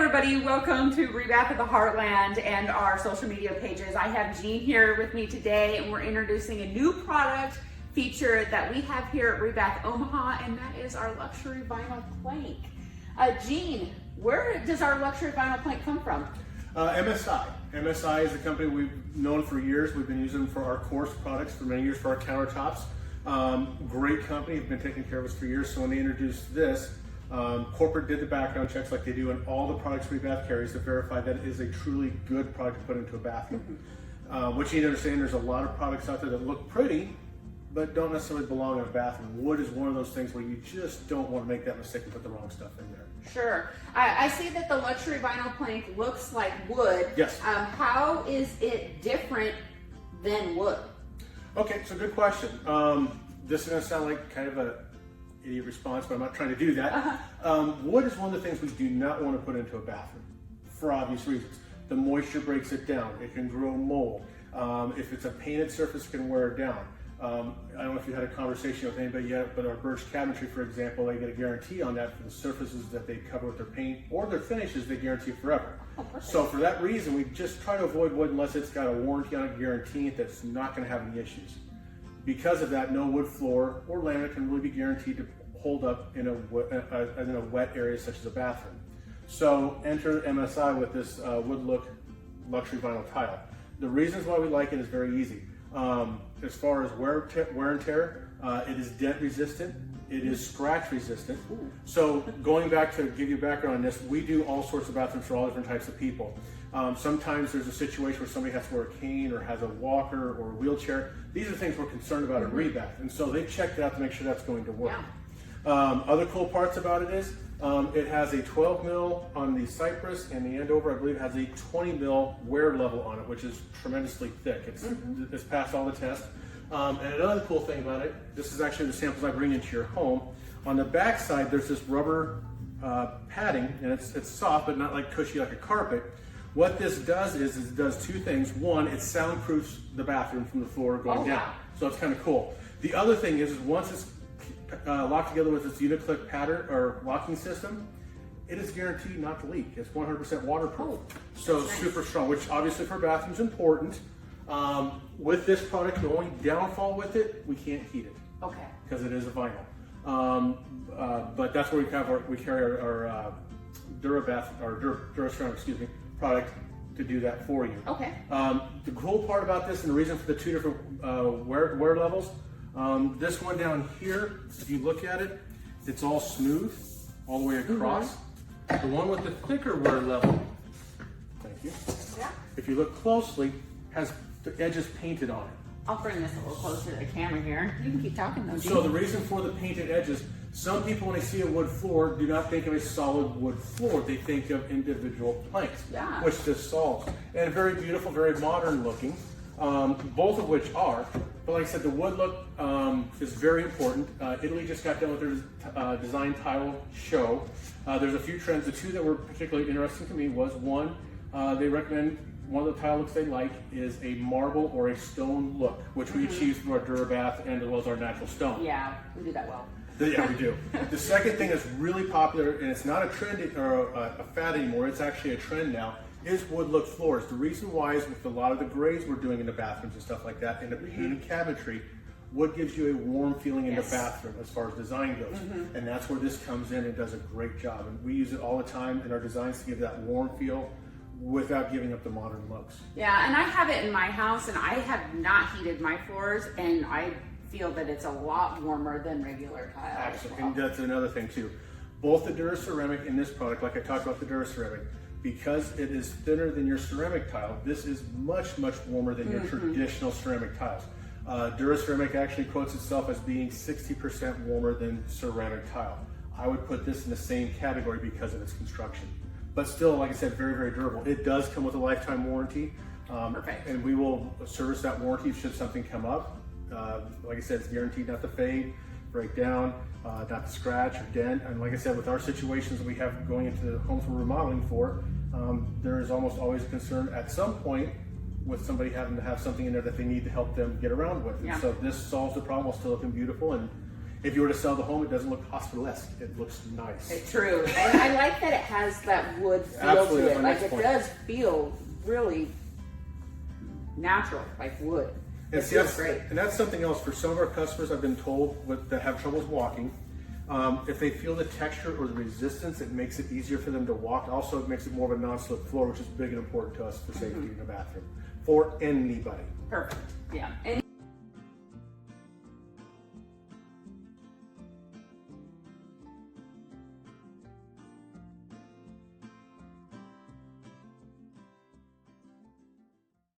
everybody, welcome to ReBath of the Heartland and our social media pages. I have Jean here with me today, and we're introducing a new product feature that we have here at ReBath Omaha, and that is our luxury vinyl plank. Jean, where does our luxury vinyl plank come from? MSI. MSI is a company we've known for years. We've been using them for our course products for many years for our countertops. Great company, have been taking care of us for years. So when they introduced this, corporate did the background checks like they do in all the products ReBath carries to verify that it is a truly good product to put into a bathroom. What you need to understand, there's a lot of products out there that look pretty, but don't necessarily belong in a bathroom. Wood is one of those things where you just don't want to make that mistake and put the wrong stuff in there. Sure. I see that the luxury vinyl plank looks like wood. Yes. How is it different than wood? Okay, so good question. This is going to sound like kind of a idiot response, but I'm not trying to do that. Wood is one of the things we do not want to put into a bathroom for obvious reasons. The moisture breaks it down. It can grow mold. If it's a painted surface, it can wear it down. I don't know if you had a conversation with anybody yet, but our birch cabinetry, for example, they get a guarantee on that for the surfaces that they cover with their paint or their finishes, they guarantee forever. So for that reason, we just try to avoid wood unless it's got a warranty on it, guaranteeing that's not going to have any issues. Because of that, no wood floor or laminate can really be guaranteed to hold up in a wet area such as a bathroom. So enter MSI with this wood look luxury vinyl tile. The reasons why we like it is very easy. As far as wear and tear, it is dent resistant, it is scratch resistant. So going back to give you background on this, we do all sorts of bathrooms for all different types of people. Sometimes there's a situation where somebody has to wear a cane or has a walker or a wheelchair. These are things we're concerned about at ReBath, and so they've checked it out to make sure that's going to work. Other cool parts about it is it has a 12 mil on the cypress, and the end over, I believe, has a 20 mil wear level on it, which is tremendously thick. It's passed all the tests. And another cool thing about it, this is actually the samples I bring into your home. On the back side, there's this rubber padding, and it's soft, but not like cushy like a carpet. What this does is it does two things. One, it soundproofs the bathroom from the floor going down. So it's kind of cool. The other thing is once it's locked together with its Uniclick pattern or locking system, it is guaranteed not to leak. It's 100% waterproof. So it's super strong, which obviously for bathrooms is important. With this product, the only downfall with it, we can't heat it. Okay. Because it is a vinyl. But that's where we carry our DuraBath, or DuraCeramic, product to do that for you. Okay. The cool part about this, and the reason for the two different wear levels, this one down here, if you look at it, it's all smooth all the way across. The one with the thicker wear level, thank you. Yeah. If you look closely, has the edges painted on it. I'll bring this a little closer to the camera here. You can keep talking though, Jean. So the reason for the painted edges, some people when they see a wood floor do not think of a solid wood floor. They think of individual planks, which this solves. And very beautiful, very modern looking, both of which are. But like I said, the wood look is very important. Italy just got done with their design tile show. There's a few trends. The two that were particularly interesting to me was one, they recommend one of the tile looks they like is a marble or a stone look, which we achieve through our DuraBath and as well as our natural stone. Yeah, we do that well. Yeah, we do. The second thing that's really popular, and it's not a trend or a fad anymore, it's actually a trend now, is wood look floors. The reason why is with a lot of the grays we're doing in the bathrooms and stuff like that, in the painted cabinetry, wood gives you a warm feeling in the bathroom as far as design goes. And that's where this comes in and does a great job. And we use it all the time in our designs to give that warm feel without giving up the modern looks. Yeah, and I have it in my house, and I have not heated my floors, and I feel that it's a lot warmer than regular tile. Absolutely, and that's another thing too. Both the DuraCeramic and this product, like I talked about the DuraCeramic, because it is thinner than your ceramic tile, this is much, much warmer than your traditional ceramic tiles. DuraCeramic actually quotes itself as being 60% warmer than ceramic tile. I would put this in the same category because of its construction. But still, like I said, very, very durable. It does come with a lifetime warranty. Perfect. And we will service that warranty should something come up. Like I said, it's guaranteed not to fade, break down, not to scratch or dent. And like I said, with our situations that we have going into the homes we're remodeling for, there is almost always a concern at some point with somebody having to have something in there that they need to help them get around with. And so this solves the problem while still looking beautiful. And If you were to sell the home, it doesn't look hospital-esque. It looks nice. It's true. And I like that it has that wood feel Absolutely, to it. my Like next it point. does feel really natural, like wood. And It see, feels great. And that's something else for some of our customers I've been told that have troubles walking. If they feel the texture or the resistance, it makes it easier for them to walk. Also, it makes it more of a non-slip floor, which is big and important to us for safety in the bathroom for anybody. Perfect. Yeah. And